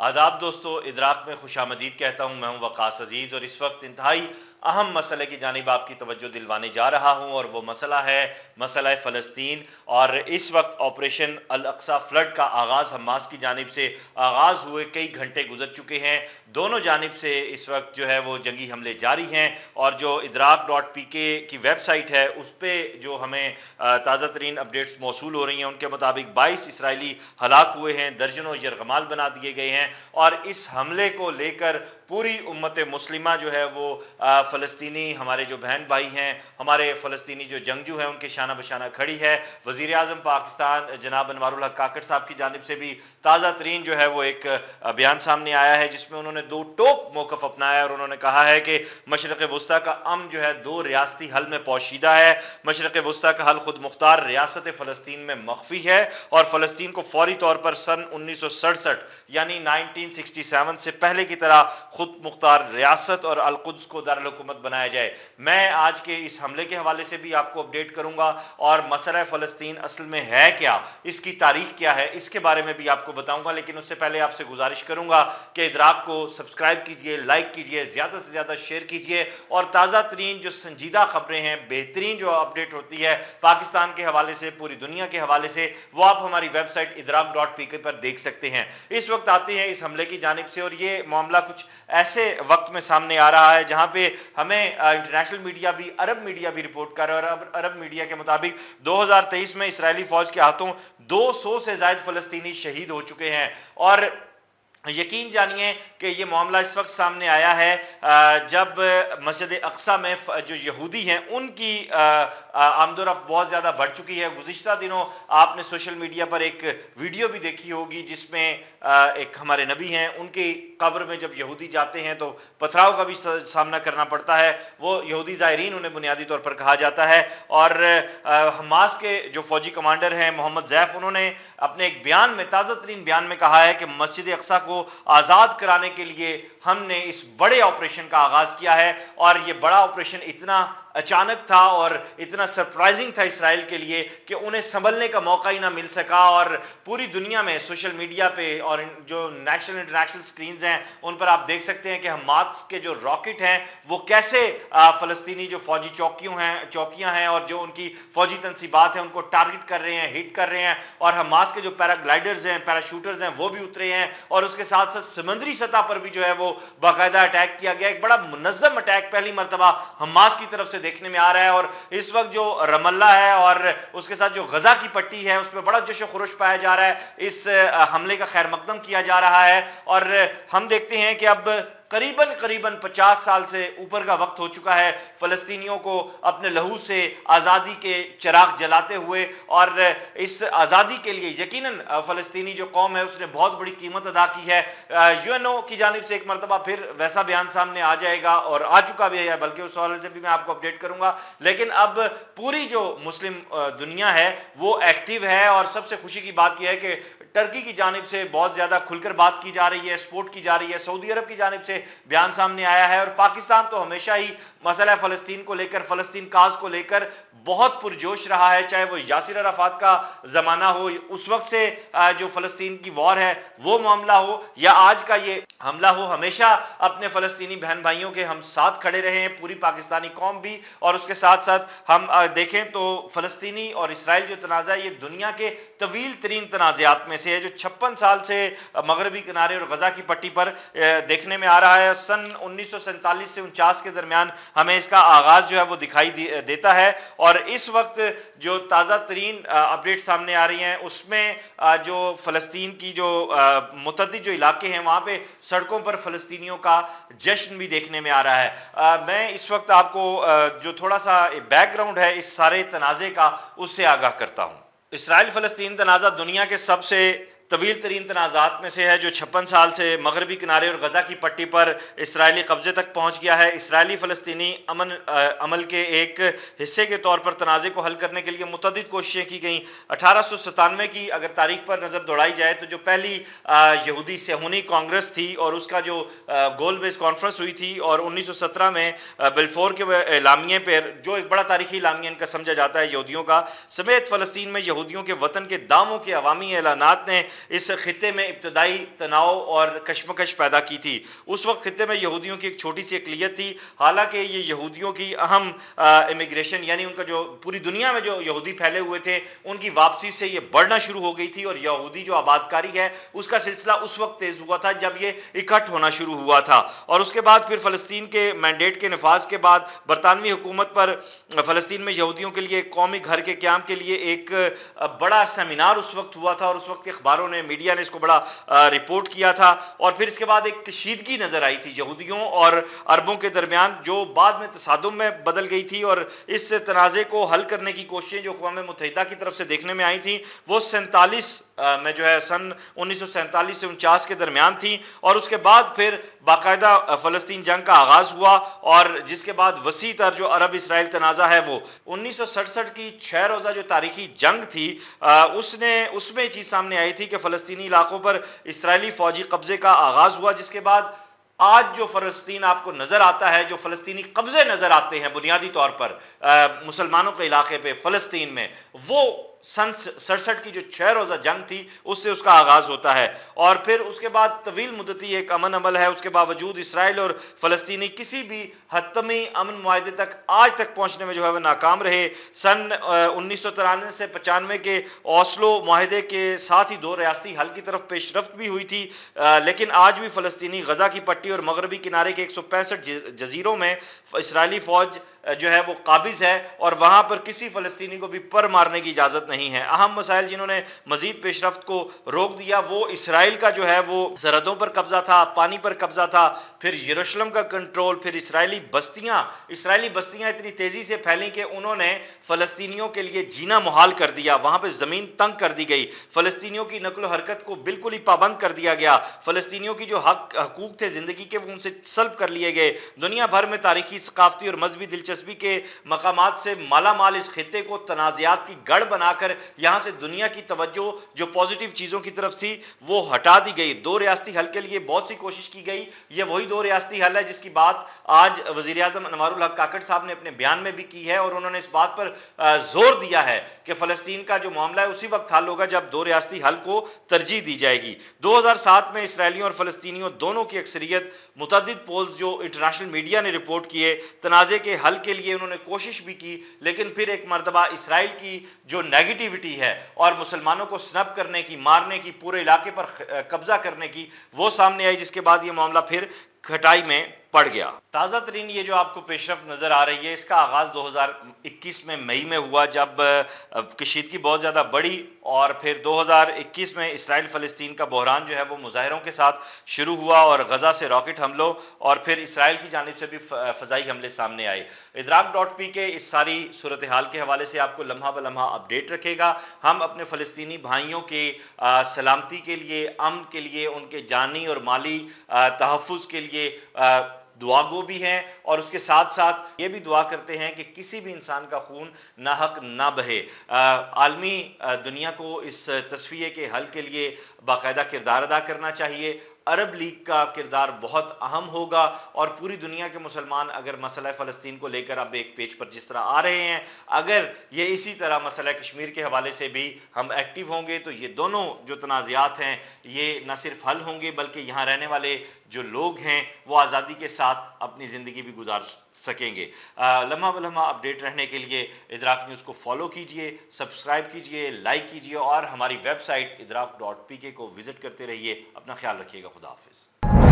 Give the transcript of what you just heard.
आदाब दोस्तों, इदराक में खुश आमदीद कहता हूँ। मैं हूँ वकास अजीज और इस वक्त इंतहाई अहम मसले की जानिब आपकी तवज्जो दिलवाने जा रहा हूँ और वो मसला है मसला फ़लस्तीन। और इस वक्त ऑपरेशन अल अक्सा फ्लड का आगाज़ हमास की जानिब से आगाज़ हुए कई घंटे गुजर चुके हैं। दोनों जानिब से इस वक्त जो है वो जंगी हमले जारी हैं और जो इदराक.pk की वेबसाइट है उस पर जो हमें ताज़ा तरीन अपडेट्स मौसूल हो रही हैं उनके मुताबिक 22 इसराइली हलाक हुए हैं, दर्जनों यरगमाल बना दिए गए हैं। और इस हमले को लेकर पूरी उम्मत मुस्लिमा जो है वो फ़लस्तीनी हमारे जो बहन भाई हैं, हमारे फ़लस्तीनी जो जंगजू हैं उनके शाना बशाना खड़ी है। वज़ीर आज़म पाकिस्तान जनाब अनवारुल हक काकड़ साहब की जानिब से भी ताज़ा तरीन जो है वो एक बयान सामने आया है जिसमें उन्होंने दो टोक मौक़िफ़ अपनाया और उन्होंने कहा है कि मशरक़ वुस्ता का अमन जो है दो रियासती हल में पोशीदा है। मशरक़ वुस्ता का हल खुद मुख्तार रियासत फ़लस्तीन में मख्फी है और फ़लस्तीन को फौरी तौर पर सन 1967 यानी 1967 से पहले की तरह खुद मुख्तार रियासत और अल-कुद्स को दारुल हुकूमत बनाया जाए। मैं आज के इस हमले के हवाले से भी आपको अपडेट करूंगा और मसला फ़लस्तीन असल में है क्या, इसकी तारीख क्या है, इसके बारे में भी आपको बताऊंगा। लेकिन उससे पहले आपसे गुजारिश करूंगा कि इदराक को सब्सक्राइब कीजिए, लाइक कीजिए, ज्यादा से ज्यादा शेयर कीजिए और ताज़ा तरीन जो संजीदा खबरें हैं, बेहतरीन जो अपडेट होती है पाकिस्तान के हवाले से, पूरी दुनिया के हवाले से, वो आप हमारी वेबसाइट इदराक.pk पर देख सकते हैं। इस वक्त आते हैं इस हमले की जानिब से और ये मामला कुछ ऐसे वक्त में सामने आ रहा है जहां पे हमें इंटरनेशनल मीडिया भी, अरब मीडिया भी रिपोर्ट कर रहा है और अरब मीडिया के मुताबिक 2023 में इसराइली फौज के हाथों 200 से ज्यादा फलस्तीनी शहीद हो चुके हैं। और यकीन जानिए कि ये मामला इस वक्त सामने आया है जब मस्जिद अक्सा में जो यहूदी हैं उनकी आमदोरफ्त बहुत ज़्यादा बढ़ चुकी है। गुज़िश्ता दिनों आपने सोशल मीडिया पर एक वीडियो भी देखी होगी जिसमें एक हमारे नबी हैं, उनकी कब्र में जब यहूदी जाते हैं तो पथराव का भी सामना करना पड़ता है। वो यहूदी ज़ायरीन उन्हें बुनियादी तौर पर कहा जाता है। और हमास के जो फौजी कमांडर हैं मोहम्मद ज़ैफ, उन्होंने अपने एक बयान में, ताज़ा तरीन बयान में कहा है कि मस्जिद अक्सा को आजाद कराने के लिए हमने इस बड़े ऑपरेशन का आगाज किया है। और यह बड़ा ऑपरेशन इतना अचानक था और इतना सरप्राइजिंग था इसराइल के लिए कि उन्हें संभलने का मौका ही ना मिल सका। और पूरी दुनिया में सोशल मीडिया पे और जो नेशनल इंटरनेशनल स्क्रीन हैं उन पर आप देख सकते हैं कि हमास के जो रॉकेट हैं वो कैसे फलस्तीनी जो फौजी चौकियां हैं और जो उनकी फौजी तनसीबात हैं उनको टारगेट कर रहे हैं, हिट कर रहे हैं। और हमास के जो पैराग्लाइडर्स हैं, पैराशूटर्स हैं, वो भी उतरे हैं और उसके साथ साथ समुद्री सतह पर भी जो है वो बाकायदा अटैक किया गया। एक बड़ा मुनज़्ज़म अटैक पहली मरतबा हमास की तरफ से देखने में आ रहा है। और इस वक्त जो रमल्ला है और उसके साथ जो गजा की पट्टी है उसमें बड़ा जोश खरोश पाया जा रहा है। इस हमले का खैर मकदम किया जा रहा है और हम देखते हैं कि अब करीबन 50 साल से ऊपर का वक्त हो चुका है फलस्तीनियों को अपने लहू से आज़ादी के चिराग जलाते हुए। और इस आज़ादी के लिए यकीनन फलस्तीनी जो कौम है उसने बहुत बड़ी कीमत अदा की है। यूएनओ की जानिब से एक मरतबा फिर वैसा बयान सामने आ जाएगा और आ चुका भी है, बल्कि उस हवाले से भी मैं आपको अपडेट करूंगा। लेकिन अब पूरी जो मुस्लिम दुनिया है वो एक्टिव है और सबसे खुशी की बात यह है कि टर्की की जानिब से बहुत ज्यादा खुलकर बात की जा रही है, सपोर्ट की जा रही है। सऊदी अरब की जानिब से बयान सामने आया है और पाकिस्तान तो हमेशा ही मसला फ़लस्तीन को लेकर, फ़लस्तीन काज को लेकर बहुत पुरजोश रहा है। चाहे वो यासिर अराफात का ज़माना हो, उस वक्त से जो फ़लस्तीन की वॉर है वो मामला हो या आज का ये हमला हो, हमेशा अपने फ़लस्तीनी बहन भाइयों के हम साथ खड़े रहे हैं, पूरी पाकिस्तानी कौम भी। और उसके साथ साथ हम देखें तो फ़लस्तीनी और इसराइल जो तनाज़ा है ये दुनिया के तवील तरीन तनाज़ात में से है जो 56 साल से मगरबी किनारे और गजा की पट्टी पर देखने में आ रहा है। सन 1947 से 49 के दरमियान हमें इसका आगाज जो है वो दिखाई देता है। और इस वक्त जो ताज़ा तरीन अपडेट सामने आ रही हैं उसमें जो फ़लस्तीन की जो मुतअद्दिद जो इलाके हैं वहां पे सड़कों पर फ़लस्तीनियों का जश्न भी देखने में आ रहा है। मैं इस वक्त आपको जो थोड़ा सा बैकग्राउंड है इस सारे तनाज़े का उससे आगाह करता हूं। इसराइल फ़लस्तीन तनाज़ा दुनिया के सबसे तवील तरीन तनाज़ात में से है जो 56 साल से मगरबी किनारे और गजा की पट्टी पर इसराइली कब्जे तक पहुंच गया है। इसराइली फ़लस्तीनी अमल के एक हिस्से के तौर पर तनाज़े को हल करने के लिए मुतअद्दिद कोशिशें की गई। 1897 की अगर तारीख पर नज़र दौड़ाई जाए तो जो पहली यहूदी सेहूनी कांग्रेस थी और उसका जो गोल बेस कॉन्फ्रेंस हुई थी और 1917 में बिल्फोर के एलामिये पर जो एक बड़ा तारीखी एलामिया इनका समझा जाता है यहूदियों का, समेत फ़लस्तीन में यहूदियों के वतन के दामों के अवामी ऐलानात ने اس خطے میں ابتدائی تناؤ اور کشمکش پیدا کی تھی۔ اس وقت خطے میں یہودیوں کی ایک چھوٹی سی اقلیت تھی، حالانکہ یہ یہودیوں کی اہم امیگریشن، یعنی ان کا جو پوری دنیا میں جو یہودی پھیلے ہوئے تھے ان کی واپسی سے یہ بڑھنا شروع ہو گئی تھی، اور یہودی جو آباد کاری ہے اس کا سلسلہ اس وقت تیز ہوا تھا جب یہ اکٹھ ہونا شروع ہوا تھا۔ اور اس کے بعد پھر فلسطین کے مینڈیٹ کے نفاذ کے بعد برطانوی حکومت پر فلسطین میں یہودیوں کے لیے ایک قومی گھر کے قیام کے لیے ایک بڑا سیمینار اس وقت ہوا تھا، اور اس وقت کے اخباروں نے، میڈیا نے اس کو بڑا رپورٹ کیا تھا، اور پھر اس کے بعد ایک کشیدگی نظر آئی تھی یہودیوں اور عربوں کے درمیان، جو بعد میں تصادم میں بدل گئی تھی، اور اس تنازع کو حل کرنے کی کوششیں جو اقوام متحدہ کی طرف سے دیکھنے میں آئی تھیں وہ 47 میں جو ہے سن 1947 سے 49 کے درمیان تھی، اور اس کے بعد پھر باقاعدہ فلسطین جنگ کا آغاز ہوا، اور جس کے بعد وسیع تر جو عرب اسرائیل تنازع ہے وہ 1967 کی 6 روزہ جو تاریخی جنگ تھی اس میں چیز سامنے آئی تھی کہ فلسطینی علاقوں پر اسرائیلی فوجی قبضے کا آغاز ہوا، جس کے بعد آج جو فلسطین آپ کو نظر آتا ہے، جو فلسطینی قبضے نظر آتے ہیں بنیادی طور پر مسلمانوں کے علاقے پہ فلسطین میں، وہ سن 67 کی جو 6 روزہ جنگ تھی اس سے اس کا آغاز ہوتا ہے، اور پھر اس کے بعد طویل مدتی ایک امن عمل ہے۔ اس کے باوجود اسرائیل اور فلسطینی کسی بھی حتمی امن معاہدے تک آج تک پہنچنے میں جو ہے وہ ناکام رہے۔ سن 1993 سے 95 کے اوسلو معاہدے کے ساتھ ہی 2 ریاستی حل کی طرف پیش رفت بھی ہوئی تھی، لیکن آج بھی فلسطینی غزہ کی پٹی اور مغربی کنارے کے 165 جزیروں میں اسرائیلی فوج جو ہے وہ قابض ہے، اور وہاں پر کسی فلسطینی کو بھی پر مارنے کی اجازت نہیں ہے۔ اہم مسائل جنہوں نے مزید پیش رفت کو روک دیا وہ اسرائیل کا جو ہے وہ سرحدوں پر قبضہ تھا، پانی پر قبضہ تھا، پھر یروشلم کا کنٹرول، پھر اسرائیلی بستیاں اتنی تیزی سے پھیلیں کہ انہوں نے فلسطینیوں کے لیے جینا محال کر دیا، وہاں پہ زمین تنگ کر دی گئی، فلسطینیوں کی نقل و حرکت کو بالکل ہی پابند کر دیا گیا، فلسطینیوں کی جو حقوق تھے زندگی کے وہ ان سے سلب کر لیے گئے۔ دنیا بھر میں تاریخی، ثقافتی اور مذہبی دلچسپی کے مقامات سے مالا مال اس خطے کو تنازعات کی گڑھ بنا کر یہاں سے دنیا کی توجہ جو پازیٹیو چیزوں کی طرف تھی وہ ہٹا دی گئی۔ 2 ریاستی حل کے لیے بہت سی کوشش کی گئی، یہ وہی 2 ریاستی حل ہے جس کی بات آج وزیر اعظم انوار الحق کاکڑ صاحب نے اپنے بیان میں بھی کی ہے، اور انہوں نے اس بات پر زور دیا ہے کہ فلسطین کا جو معاملہ ہے اسی وقت حل ہوگا جب 2 ریاستی حل کو ترجیح دی جائے گی۔ 2007 میں اسرائیلیوں اور فلسطینیوں دونوں کی اکثریت، متعدد پولز جو انٹرنیشنل میڈیا نے رپورٹ کیے، تنازع کے حل کے لیے انہوں نے کوشش بھی کی، لیکن پھر ایک مرتبہ اسرائیل کی جو نیگیٹیوٹی ہے اور مسلمانوں کو سنب کرنے کی، مارنے کی، پورے علاقے پر قبضہ کرنے کی وہ سامنے آئی، جس کے بعد یہ معاملہ پھر کھٹائی میں پڑ گیا۔ تازہ ترین یہ جو آپ کو پیش رفت نظر آ رہی ہے اس کا آغاز 2021 میں مئی میں ہوا، جب کشیدگی بہت زیادہ بڑھی، اور پھر 2021 میں اسرائیل فلسطین کا بحران جو ہے وہ مظاہروں کے ساتھ شروع ہوا، اور غزہ سے راکٹ حملوں اور پھر اسرائیل کی جانب سے بھی فضائی حملے سامنے آئے۔ ادراک.پی کے اس ساری صورتحال کے حوالے سے آپ کو لمحہ بلمحہ اپڈیٹ رکھے گا۔ ہم اپنے فلسطینی بھائیوں کے سلامتی کے لیے، امن کے لیے، ان کے جانی اور مالی تحفظ کے لیے دعا گو بھی ہیں، اور اس کے ساتھ ساتھ یہ بھی دعا کرتے ہیں کہ کسی بھی انسان کا خون ناحق نہ بہے۔ عالمی دنیا کو اس تصفیے کے حل کے لیے باقاعدہ کردار ادا کرنا چاہیے۔ عرب لیگ کا کردار بہت اہم ہوگا، اور پوری دنیا کے مسلمان اگر مسئلہ فلسطین کو لے کر اب ایک پیج پر جس طرح آ رہے ہیں، اگر یہ اسی طرح مسئلہ کشمیر کے حوالے سے بھی ہم ایکٹیو ہوں گے تو یہ دونوں جو تنازعات ہیں یہ نہ صرف حل ہوں گے بلکہ یہاں رہنے والے جو لوگ ہیں وہ آزادی کے ساتھ اپنی زندگی بھی گزار سکیں گے۔ لمحہ بلمحہ اپڈیٹ رہنے کے لیے ادراک نیوز کو فالو کیجئے، سبسکرائب کیجئے، لائک کیجئے، اور ہماری ویب سائٹ ادراک.pk کو وزٹ کرتے رہیے۔ اپنا خیال رکھیے گا۔ خدا حافظ۔